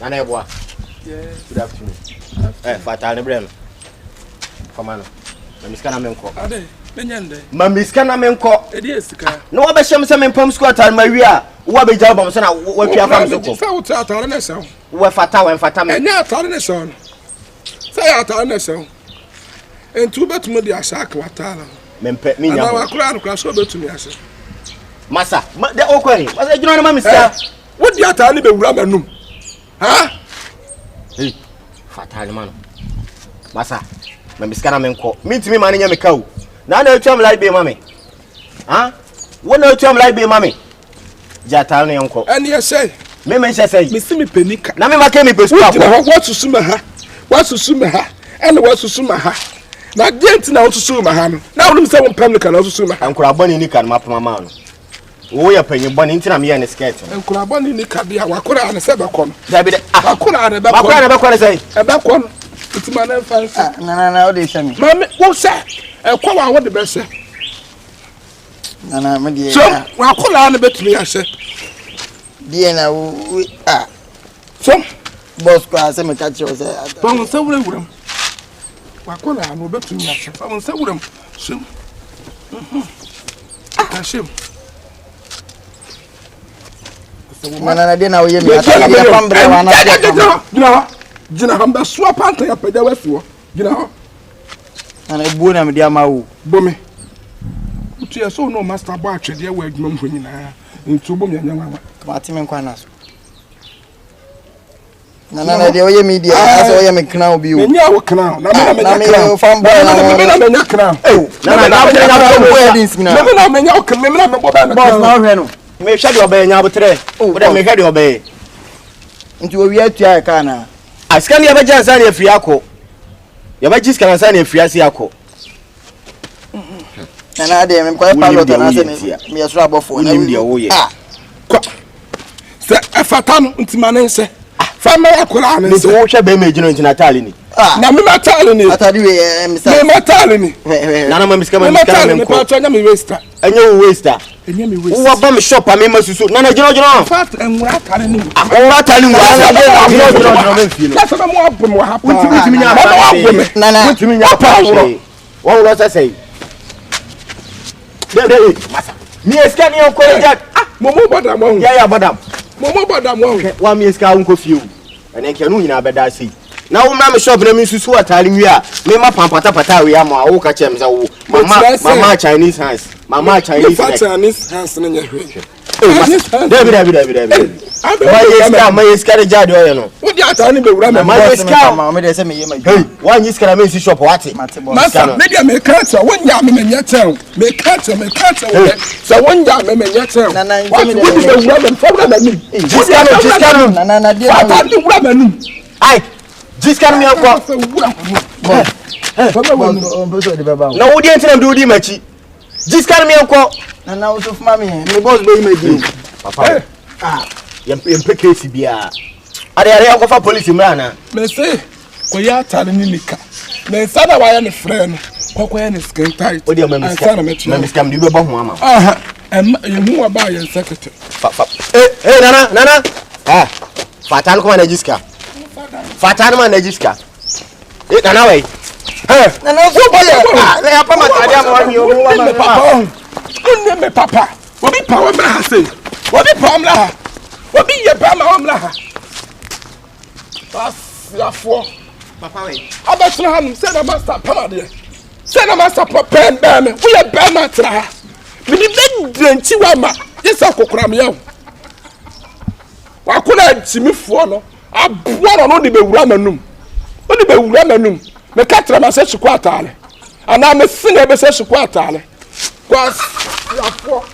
Nana Yeboah. Good afternoon. Fatale Breno. Famano. Mamiska na menko. Ade, menyande. Mamiska na menko. Edi esika. No wa behyem se mempam squad tal mawi a wo be jaba bom so na wo twa fam so ko. Sa wo atare na se. Wo fata me. Enya atare na se no. Sa ya atare na se. Entu betumo di asaka watala. Mempe minya. Na wa kura no kura so betumi ase. Masa, de okwani. Masa jino na mamiska. Wo di atare ni be wura manum. Ha? Hey, fatale mano. Masa, mamiska na menko. Mintimi ma nya meka o. Na etwam like be mame. Ha? Wo na etwam like be mame. Jata no yenko. Eni ese. Me say. Me simi penika. Na me make me pesu akọ. What susuma ha? What susuma ha? Ene what susuma ha? Na denti na susuma ha no. Na wonu se won pam nika na susuma. Ankura boni nika no mapama ma no. Wo ya panyi boni ntina me ya ne skirt. Ankura boni nika bia wakura na se be kono. Da bi de. Wakura na be kono. Wakura na be kono say. E be kono. Itima na fancy. Na o de shami. Mama, wo se e kwa wa wo de be se. Na me de. So, wakura na betumi ya se. Die na wo So, boss kwa se me catch you say. pa mo se wuram. Wakura na betumi ya se. Pa mo se wuram. Shim. Shim. Na die na wo ye mi ata ya pambre wa na. Gina hamba so panta ya peda wasuo. Gina ho. Na ebuo na me dia ma wo. Bomi. Utu ya so no master boy atwede wa adwuma mhonyi na. Ntu bom ya nyanwa. Mati me kwa na so. Na die wo ye mi dia asa wo ye me kna obi wo. Menya wo kna. Na me me fam boy na menya kna. Na menya wo kna. Me bo ba na. Boss na hwe no. Me hwede obey nya botre. Wo de me hwede obey. Nti wo wi atua e ka na. Askani ya beja ansani afiri akọ. Ya beji skana ansani afiri asi akọ. Na de me kwa pilot na se me yesura abofo na wi wo ye. Se afata no ntima ne nse. Fa me akora ne nse. Wo hwe be me gino ntina tale ni. Na me matale ni. Atadi we me sa. Me matale ni. Na na mamiska me ko. Me pa nya me waster. Enye wo waster. Enye me waster. Wo ba me shop a me masusu. Na na gino. Fat enwura tale ni. Enwura tale ni. Gino me feel. Na se mo abom wa hapa. Untimi nya pa. Na untimi nya pa. Wo lo say. De masa. Mi eska ni onko jack. Momo badam won. Ya badam. Momo badam won. Wa mi eska onko fiu. Ene nke nu nyina beda sei. Na wo ma me shop na mi susu atare wi a me ma pampata pata we am a wo ka chem za wo mama Chinese hands Chinese hands na nya hwe David ma yeska de jade oye no wo di ata ni be wura me ma yeska ma me de se me ye ma hey one yeska na me si shop wati masa me dia me catch wo nya me nya chen me catch wo so wo nya me nya chen wo di be wura me fobra na ni jiska no na dia ata di wura me nu ai jiska mi akọ na wo di entina do di machi jiska mi akọ na wo so fuma me boss be me di papa yem case bia are akọ police mra na me say ko ya tare ni nika me sada wa ya ne friend ko ya ne skin tight o di ma miska me be bo ho ama yehu wa ba ya secretary nana fatan ko na jiska Fatana man register. Nana way. Nana go boy. Le apa matade am wa mi o wa papa. Unne me papa. Obi pa wa mra ha sei. Obi pa mra ha. Obi ye pa ma wa mra ha. Bas ya fo. Papa way. Abasra han say na master pama de. Say na master pen be me. We ye be ma tra ha. Me di dranti wa ma. Yesa kokora me yawo. Wa kona timifo no. Abuara no de be wura manum. O de be wura manum. Me ka tra ma se chikwa atale. Ana me sine be se chikwa atale. Kwa ya fo.